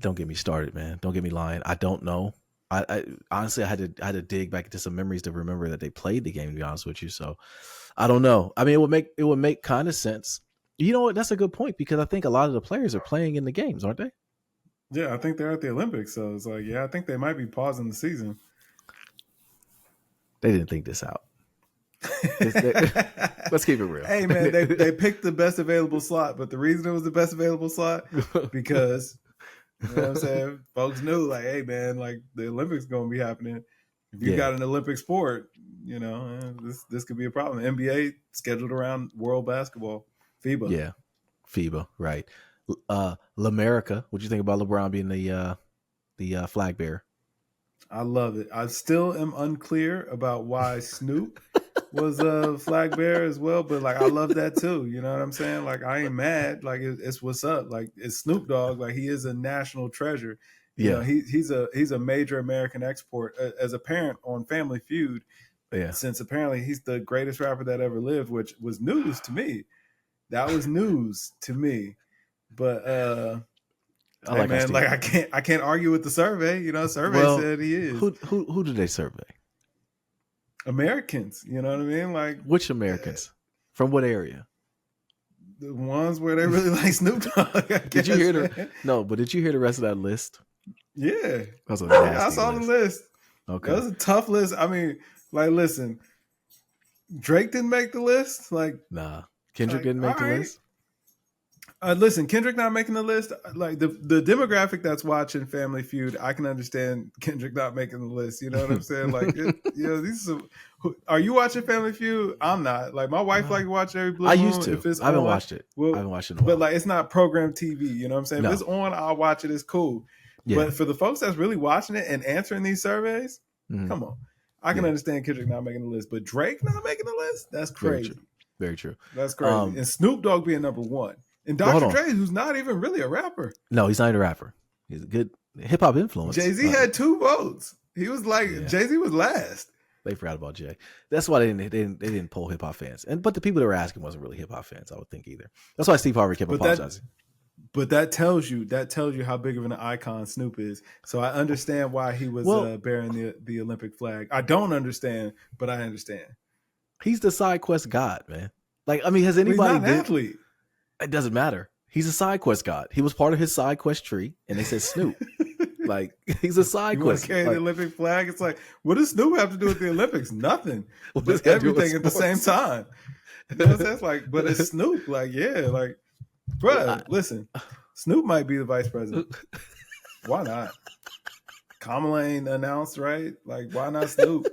Don't get me started, man. Don't get me lying. I don't know. I honestly, I had to dig back into some memories to remember that they played the game. To be honest with you, so I don't know. I mean, it would make kind of sense. You know what? That's a good point because I think a lot of the players are playing in the games, aren't they? Yeah, I think they're at the Olympics, so it's like, I think they might be pausing the season. They didn't think this out. Let's keep it real. Hey, man, they picked the best available slot, but the reason it was the best available slot because you know what I'm saying, folks knew like, hey, man, like the Olympics going to be happening. If you got an Olympic sport, this could be a problem. NBA scheduled around world basketball, FIBA. Yeah, FIBA, right. LeMerica, what do you think about LeBron being the flag bearer? I love it. I still am unclear about why Snoop was a flag bearer as well, but like I love that too. You know what I'm saying? Like I ain't mad. Like it's what's up. Like it's Snoop Dogg. Like he is a national treasure. You know, he's a major American export. As a parent on Family Feud, since apparently he's the greatest rapper that ever lived, which was news to me. That was news to me. But hey, man, like I can't argue with the survey. You know, survey said he is. Who did they survey? Americans. You know what I mean? Like which Americans? From what area? The ones where they really like Snoop Dogg. Did you hear but did you hear the rest of that list? Yeah. That's a Yeah, I nasty saw the list. list. Okay. That was a tough list. I mean, like, listen, Drake didn't make the list. Like, Nah. Kendrick like, didn't make the list? Listen, Kendrick not making the list. Like the demographic that's watching Family Feud, I can understand Kendrick not making the list. You know what I'm saying? Like, are you watching Family Feud? I'm not. Like, my wife like to watch every blue I moon used to. if it's I haven't on. watched it. Well, I haven't watched it in a while. But like, it's not program TV. You know what I'm saying? No. If it's on, I'll watch it. It's cool. Yeah. But for the folks that's really watching it and answering these surveys, come on. I can understand Kendrick not making the list, but Drake not making the list? That's crazy. Very true. That's crazy. And Snoop Dogg being number one. And Dr. Dre, who's not even really a rapper. No, he's not a rapper. He's a good hip hop influence. Jay-Z had 2 votes. He was like, Jay-Z was last. They forgot about Jay. That's why they didn't poll hip hop fans. But the people that were asking wasn't really hip hop fans, I would think either. That's why Steve Harvey kept apologizing. But that tells you how big of an icon Snoop is. So I understand why he was bearing the Olympic flag. I don't understand, but I understand. He's the side quest god, man. Like, I mean, has anybody he's not an athlete? It doesn't matter. He's a side quest god. He was part of his side quest tree, and they said Snoop. Like, he's a side quest. Carry the Olympic flag. It's like, what does Snoop have to do with the Olympics? Nothing. But everything at the same time. You know what I'm saying? It's like, but it's Snoop. Like, yeah, like, bruh, listen, Snoop might be the vice president. Why not? Kamala ain't announced, right? Like, why not Snoop?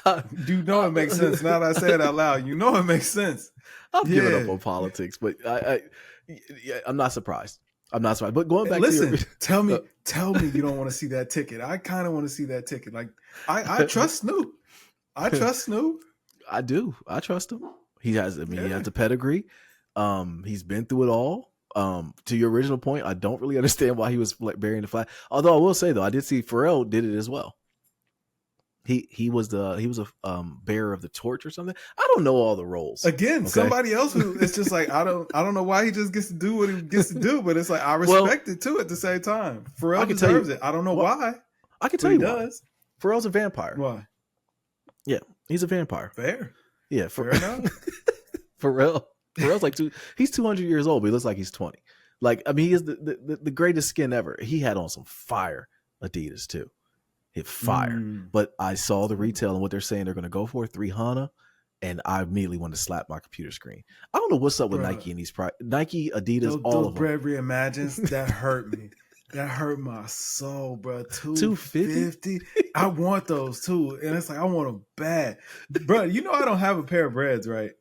Do you know it makes sense? Now that I say it out loud, you know it makes sense. I'm giving up on politics, but I'm not surprised. I'm not surprised. But going back to tell me you don't want to see that ticket. I kind of want to see that ticket. Like, I trust Snoop. I trust Snoop. I do. I trust him. He has he has a pedigree. He's been through it all. To your original point, I don't really understand why he was burying the flag. Although I will say though, I did see Pharrell did it as well. He was a bearer of the torch or something. I don't know all the roles. Again, somebody else who it's just like I don't know why he just gets to do what he gets to do, but it's like I respect it too at the same time. Pharrell deserves it. I don't know why. I can tell you why. Pharrell's a vampire. Why? Yeah, he's a vampire. Fair. Yeah, fair enough. Pharrell's like he's 200 years old, but he looks like he's 20. Like, I mean, he is the greatest skin ever. He had on some fire Adidas too. Hit fire. But I saw the retail and what they're saying they're going to go for, 300, and I immediately wanted to slap my computer screen. I don't know what's up with Nike and these Nike, Adidas, all of them. Those bread reimagines, that hurt me. That hurt my soul, bro. $250. I want those too. And it's like, I want them bad. Bro, you know I don't have a pair of breads, right?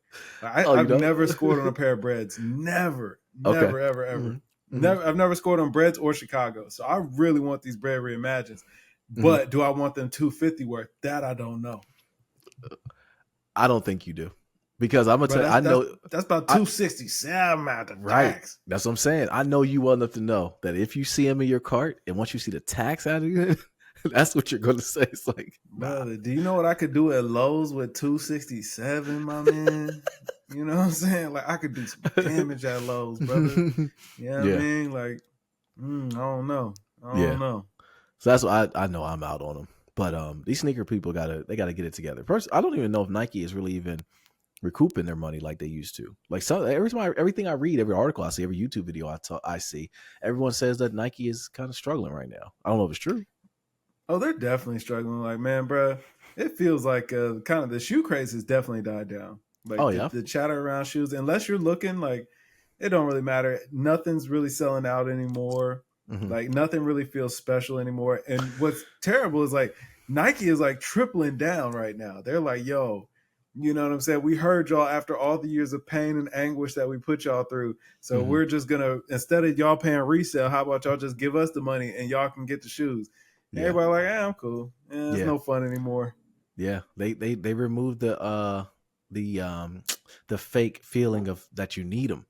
I've never scored on a pair of breads. Never, ever. Mm-hmm. Never. I've never scored on breads or Chicago. So I really want these bread reimagines. But do I want them $250 worth? That I don't know. I don't think you do. Because I'm gonna tell you, I know that's about $267 right. Tax. That's what I'm saying. I know you well enough to know that if you see them in your cart and once you see the tax out of it, that's what you're gonna say. It's like, brother, do you know what I could do at Lowe's with $267, my man? You know what I'm saying? Like, I could do some damage at Lowe's, brother. You know what I mean? Like, I don't know. I don't know. So that's what I know. I'm out on them. But these sneaker people gotta get it together. First, I don't even know if Nike is really even recouping their money like they used to. Like, everything I read, every article I see, every YouTube video I see, everyone says that Nike is kind of struggling right now. I don't know if it's true. Oh, they're definitely struggling. Like, man, bro, it feels like kind of the shoe craze has definitely died down. Like, the chatter around shoes, unless you're looking, like, it don't really matter. Nothing's really selling out anymore. Mm-hmm. Like, nothing really feels special anymore. And what's terrible is, like, Nike is, like, tripling down right now. They're like, yo, you know what I'm saying? We heard y'all after all the years of pain and anguish that we put y'all through. So we're just going to, instead of y'all paying resale, how about y'all just give us the money and y'all can get the shoes? Yeah. Everybody like, I'm cool. It's no fun anymore. Yeah. They removed the fake feeling of that you need them.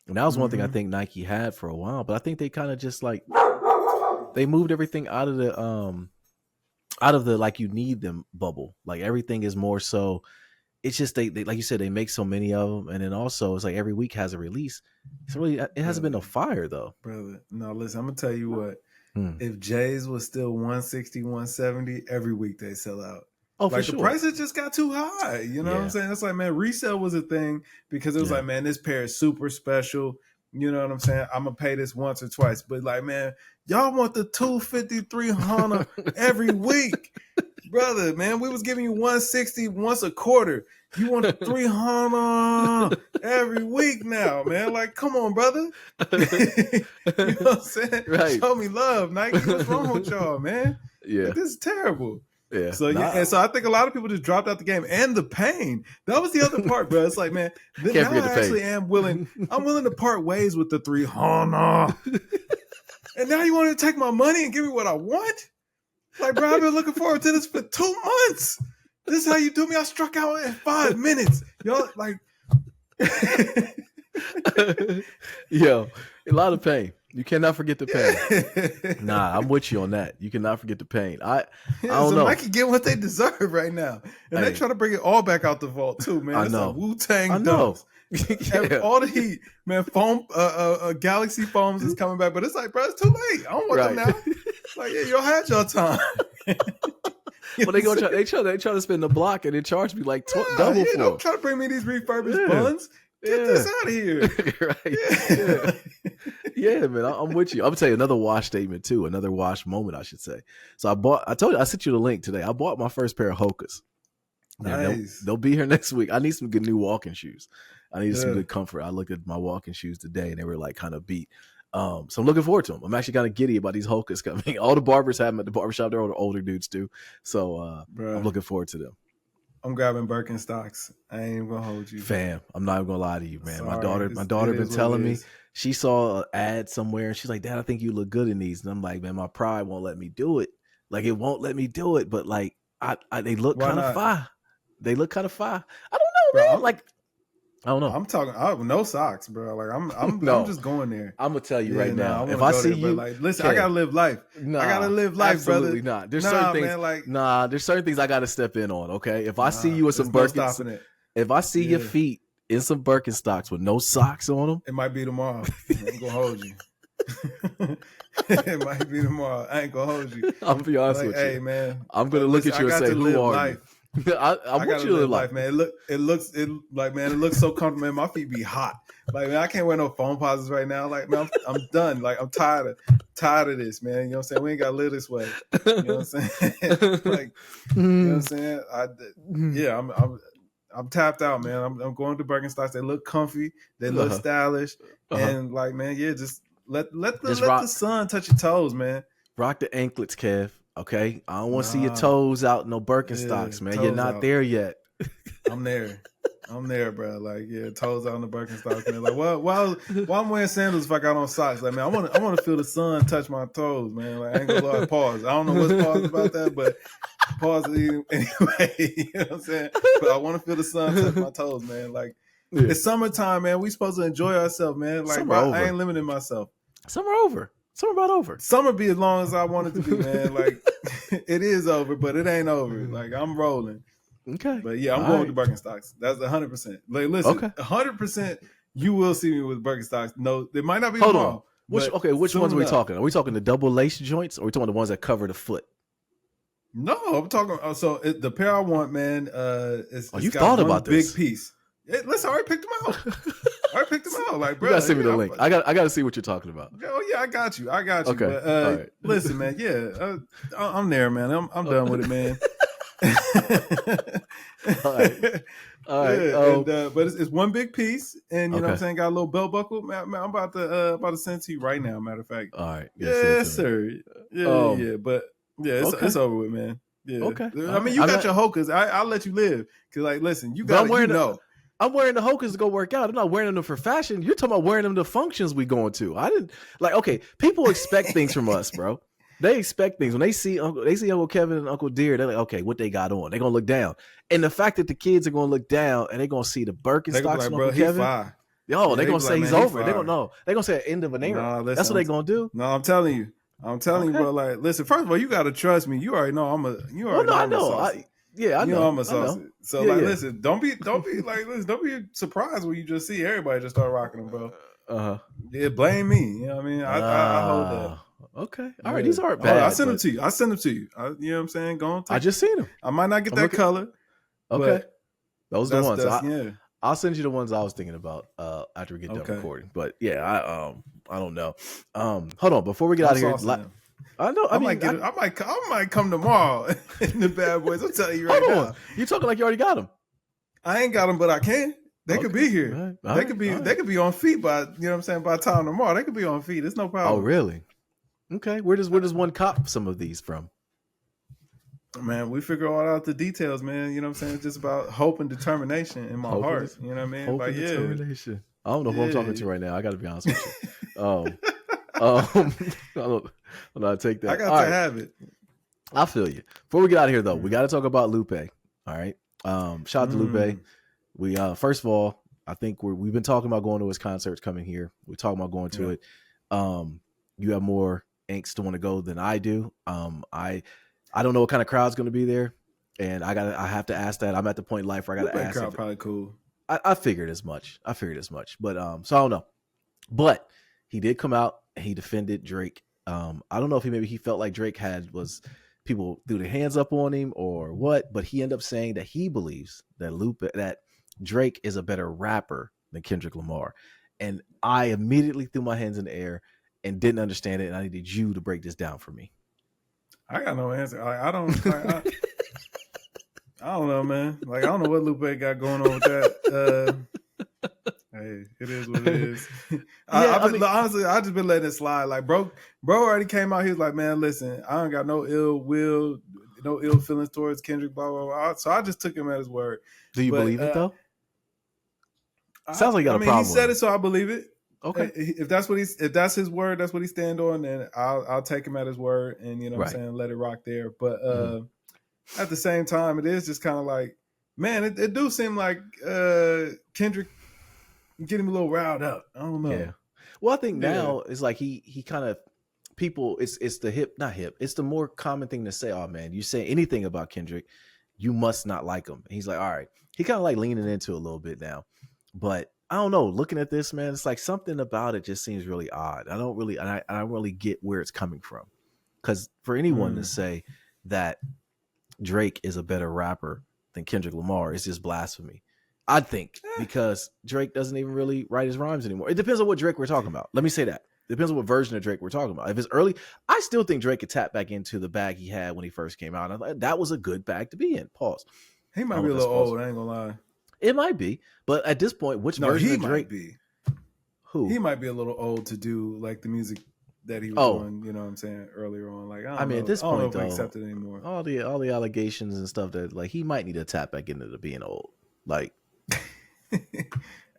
And that was one thing I think Nike had for a while, but I think they kind of just like, they moved everything out of the like you need them bubble. Like, everything is more so, it's just they like you said, they make so many of them, and then also it's like every week has a release. It's really, it hasn't been no fire though, brother. No, listen, I'm gonna tell you what. If Jay's was still 160, 170, every week they sell out. Oh, like, for sure. The prices just got too high. You know what I'm saying? It's like, man, resale was a thing because it was like, man, this pair is super special. You know what I'm saying? I'm gonna pay this once or twice. But like, man, y'all want the 250 Honda every week. Brother, man, we was giving you 160 once a quarter. You want the 300 every week now, man. Like, come on, brother. You know what I'm saying? Right. Show me love, Nike. What's wrong with y'all, man? Yeah. Like, this is terrible. Yeah. So and so I think a lot of people just dropped out the game, and the pain. That was the other part, bro. It's like, man, now I actually am willing. I'm willing to part ways with the 300. And now you want to take my money and give me what I want? Like, bro, I've been looking forward to this for 2 months. This is how you do me. I struck out in 5 minutes. Y'all, like, yo, a lot of pain. You cannot forget the pain. Nah, I'm with you on that. You cannot forget the pain. I don't know. Nike get what they deserve right now, and they try to bring it all back out the vault too, man. I know. Like Wu-Tang dunks. Yeah. All the heat, man. Foam, Galaxy foams is coming back, but it's like, bro, it's too late. I don't want them now. Like, yeah, y'all had your time. Well, they try to spend the block and they charge me like double for. Don't try to bring me these refurbished buns. Get this out of here. Right. Yeah, man. I'm with you. I'm gonna tell you another wash statement too. Another wash moment, I should say. So I told you, I sent you the link today. I bought my first pair of Hokas. Nice. They'll be here next week. I need some good new walking shoes. I need some good comfort. I looked at my walking shoes today and they were like kind of beat. So I'm looking forward to them. I'm actually kind of giddy about these Hokas coming. All the barbers have them at the barbershop. They're all the older dudes too. So I'm looking forward to them. I'm grabbing Birkenstocks. I ain't even gonna hold you, fam. I'm not even gonna lie to you, man. Sorry, my daughter been telling me. She saw an ad somewhere and she's like, Dad, I think you look good in these. And I'm like, man, my pride won't let me do it. Like, it won't let me do it. But like, they look kind of fire. They look kind of fire. I don't know, man. I don't know. I'm talking. I have no socks, bro. Like I'm just going there. I'm gonna tell you right now. If I see you, like, listen, I gotta live life. Nah, I gotta live life, absolutely brother. Not. There's certain things. There's certain things I gotta step in on. Okay, if I see you with some Birkenstocks, if I see your feet in some Birkenstocks with no socks on them, it might be tomorrow. I ain't gonna hold you. It might be tomorrow. I ain't gonna hold you. I'll be honest with you. Hey, man, I'm gonna look at you and say, "Who are you?" I want you to live life, man. It looks so comfortable, man. My feet be hot. Like, man, I can't wear no foam posits right now. Like, man, I'm done. Like, I'm tired of this, man. You know what I'm saying? We ain't gotta live this way. You know what I'm saying? Like, you know what I'm saying? I'm tapped out, man. I'm going to Birkenstocks. They look comfy. They look stylish. And like, man, just let the sun touch your toes, man. Rock the anklets, Kev. Okay, I don't want to see your toes out in no Birkenstocks, man. You're not there yet. I'm there, bro. Like, toes out in the Birkenstocks, man. Like, why I'm wearing sandals if I got on socks? Like, man, I want to feel the sun touch my toes, man. Like, I ain't gonna lie, pause. I don't know what's pause about that, but pause anyway. You know what I'm saying? But I want to feel the sun touch my toes, man. Like, it's summertime, man. We supposed to enjoy ourselves, man. Like, bro, I ain't limiting myself. Summer over. Summer about over. Summer be as long as I want it to be, man. Like, it is over, but it ain't over. Like, I'm rolling. Okay. But yeah, I'm going with the Birkenstocks. That's 100%. Like, listen, 100%. You will see me with Birkenstocks. No, it might not be tomorrow. Which ones are we talking? Are we talking the double lace joints, or are we talking the ones that cover the foot? No, I'm talking. The pair I want, man. You thought about this big piece. Listen, I already picked them out. Like, bro, you gotta send me the link. I gotta see what you're talking about. Oh yeah, I got you. Okay. But, all right. Listen, man. Yeah, I'm there, man. I'm done with it, man. All right. But it's one big piece, and you know what I'm saying, got a little belt buckle. Man, I'm about to send it to you right now. Matter of fact. All right. Yes, sir. Yeah. But it's over with, man. Yeah. Okay. I mean, you got your Hokas. I'll let you live. Cause like, listen, you got I'm wearing the Hokas to go work out. I'm not wearing them for fashion. You're talking about wearing them to functions we going to. I didn't okay. People expect things from us, bro. They expect things when they see Uncle Kevin and Uncle Deere. They're like, okay, what they got on? They're gonna look down, and the fact that the kids are gonna look down and they're gonna see the Birkenstocks from Uncle Kevin. They're gonna say he's over. They're gonna know. They're gonna say end of an era. That's what they're gonna do. No, I'm telling you, bro. Like, listen. First of all, you gotta trust me. You already know I'm a. You already know I'm a saucy. I know. I'm a saucy. So listen. Don't be surprised when you just see everybody just start rocking them, bro. Yeah, blame me. You know what I mean? I hold that. Okay. All right. These aren't bad. I send them to you. You know what I'm saying? I just seen them. I might not get that color. Okay. Those are the ones. I'll send you the ones I was thinking about after we get done Okay. recording. But yeah, I don't know. Hold on, before we get out of here. I know. I mean, I might come tomorrow in the Bad Boys. I'm telling you right now. You talking like you already got them? I ain't got them, but I can. They could be here. They could be on feet by, you know what I'm saying, by the time tomorrow. They could be on feet. It's no problem. Oh, really? Okay. Where does one cop some of these from? Man, we figure all out the details, man. You know what I'm saying? It's just about hope and determination in my heart. You know what I mean? Hope and determination. I don't know who I'm talking to right now. I got to be honest with you. I'll take that. I got to have it. I feel you. Before we get out of here, though, we got to talk about Lupe. All right. Shout out to Lupe. We first of all, I think we've been talking about going to his concerts coming here. We're talking about going to it. You have more angst to want to go than I do. I don't know what kind of crowd's going to be there, and I have to ask that. I'm at the point in life where I got to ask. Crowd probably cool. I figured as much. But so I don't know. But he did come out and he defended Drake. I don't know if he felt like Drake was people threw their hands up on him or what, but he ended up saying that he believes that Drake is a better rapper than Kendrick Lamar. And I immediately threw my hands in the air and didn't understand it. And I needed you to break this down for me. I got no answer. I don't know, man. Like, I don't know what Lupe got going on with that. Hey, it is what it is. Honestly, I just been letting it slide. Like, bro already came out. He was like, man, listen, I don't got no ill will, no ill feelings towards Kendrick, blah, blah, blah. So I just took him at his word. Do you believe it, though? Sounds like you got a problem. He said it, so I believe it. Okay. If that's his word, that's what he stand on, then I'll take him at his word, and you know what I'm saying, let it rock there. But at the same time, it is just kind of like, man, it do seem like Kendrick getting a little riled up. I don't know. Yeah. Well, I think now it's like he kind of people. It's the it's the more common thing to say. Oh man, you say anything about Kendrick, you must not like him. And he's like, all right. He kind of like leaning into it a little bit now, but I don't know. Looking at this, man, it's like something about it just seems really odd. I don't really get where it's coming from. Because for anyone to say that Drake is a better rapper than Kendrick Lamar is just blasphemy. I think because Drake doesn't even really write his rhymes anymore. It depends on what Drake we're talking about. Let me say that. It depends on what version of Drake we're talking about. If it's early, I still think Drake could tap back into the bag he had when he first came out. I thought that was a good bag to be in. Pause. He might be a little old. I ain't gonna lie. It might be, but at this point, which version of Drake? Might be. Who? He might be a little old to do like the music that he was doing. You know what I'm saying, earlier on. Like I mean, at this point, though, accept it anymore. All the allegations and stuff that like he might need to tap back into being old. Like, hey,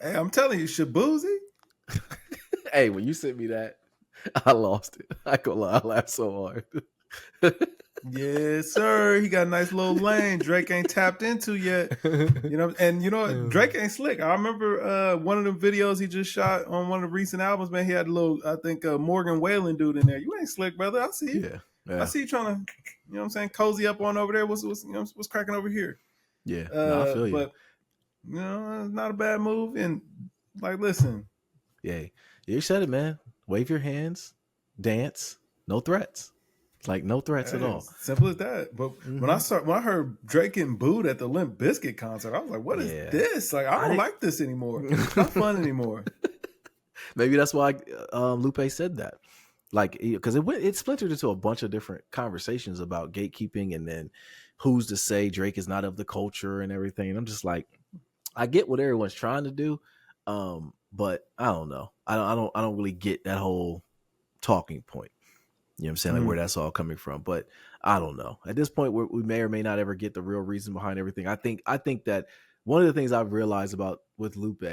I'm telling you, Shabuzi. Hey, when you sent me that, I lost it. I go lie, I laughed so hard. Yes, sir. He got a nice little lane Drake ain't tapped into yet. You know, and you know Drake ain't slick. I remember one of the videos he just shot on one of the recent albums, man. He had a little, I think, Morgan Wallen dude in there. You ain't slick, brother. I see you. Yeah. I see you trying to, you know what I'm saying, cozy up on over there. What's cracking over here? Yeah. I feel you. But you know, it's not a bad move. And like, listen. Yeah. You said it, man. Wave your hands, dance, no threats. Like no threats at all. Simple as that. But when I heard Drake getting booed at the Limp Bizkit concert, I was like, "What is this? Like, I don't like this anymore. It's not fun anymore." Maybe that's why Lupe said that. Like, because it splintered into a bunch of different conversations about gatekeeping, and then who's to say Drake is not of the culture and everything. And I'm just like, I get what everyone's trying to do, but I don't know. I don't really get that whole talking point. You know what I'm saying? Like where that's all coming from. But I don't know. At this point, we may or may not ever get the real reason behind everything. I think that one of the things I've realized about with Lupe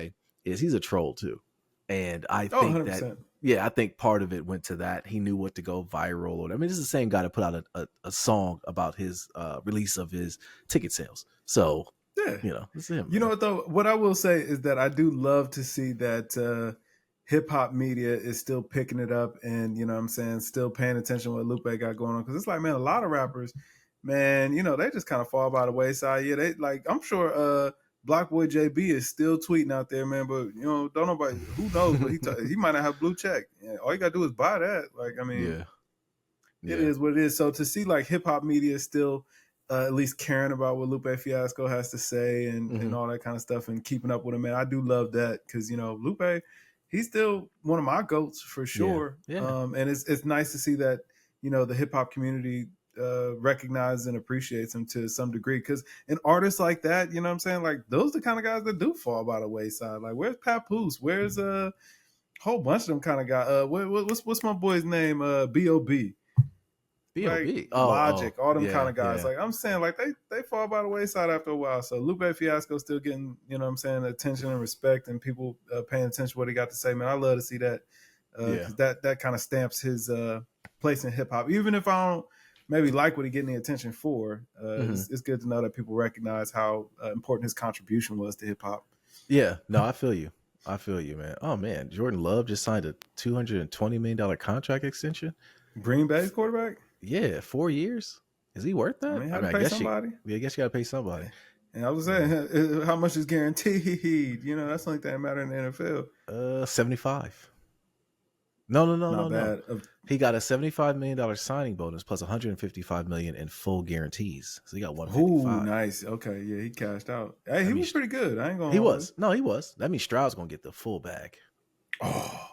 is he's a troll too. And I think 100%. I think part of it went to that. He knew what to go viral. I mean, this is the same guy that put out a song about his release of his ticket sales. So, you know, it's him. You know what, though? What I will say is that I do love to see that hip hop media is still picking it up and, you know what I'm saying, still paying attention to what Lupe got going on. Because it's like, man, a lot of rappers, man, you know, they just kind of fall by the wayside. Yeah, they like, I'm sure Blockboy JB is still tweeting out there, man, but, you know, don't nobody, who knows, but he might not have blue check. Yeah, all you got to do is buy that. Like, I mean, it is what it is. So to see like hip hop media still at least caring about what Lupe Fiasco has to say and all that kind of stuff and keeping up with him. And I do love that because, you know, Lupe, he's still one of my goats for sure. Yeah. And it's nice to see that, you know, the hip hop community recognizes and appreciates him to some degree. Because an artist like that, you know what I'm saying? Like, those are the kind of guys that do fall by the wayside. Like, where's Papoose? Where's a whole bunch of them kind of guys? What's my boy's name? B.O.B. Right? Logic, all them kind of guys. Like, I'm saying, like, they fall by the wayside after a while. So Lupe Fiasco still getting, you know what I'm saying, attention and respect and people paying attention to what he got to say. Man, I love to see that. Because that kind of stamps his place in hip hop. Even if I don't maybe like what he getting the attention for, it's good to know that people recognize how important his contribution was to hip hop. Yeah, no, I feel you, man. Oh man, Jordan Love just signed a $220 million contract extension. Green Bay's quarterback. Yeah, 4 years. Is he worth that? I guess somebody. I guess you got to pay somebody. And I was saying, how much is guaranteed? You know, that's the only thing that matters in the NFL. 75. No. He got a $75 million signing bonus plus $155 million in full guarantees. So he got $155. Ooh, nice. Okay, yeah, he cashed out. Hey, he was pretty good. I ain't gonna. He was. No, he was. That means Stroud's gonna get the full bag. Oh,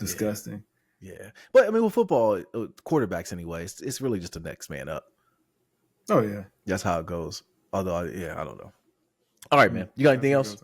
disgusting. Yeah, but I mean, with football, quarterbacks anyway, it's really just the next man up. Oh yeah, that's how it goes. Although, I don't know. All right, man. You got anything else?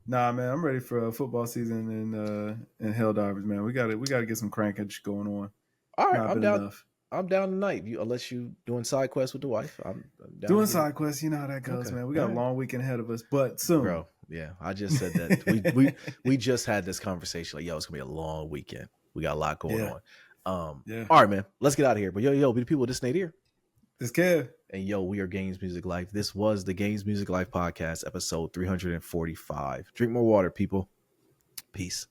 Nah, man. I'm ready for football season and Hell Divers, man. We got to get some crankage going on. All right, I'm down. I'm down tonight. Unless you doing side quests with the wife, I'm down doing side quests. You know how that goes, man. We got a long weekend ahead of us, but soon, bro. Yeah, I just said that. we just had this conversation. Like, yo, it's gonna be a long weekend. We got a lot going on. All right, man. Let's get out of here. But yo, be the people. This Nate here. This Kev. And yo, we are Games Music Life. This was the Games Music Life podcast, episode 345. Drink more water, people. Peace.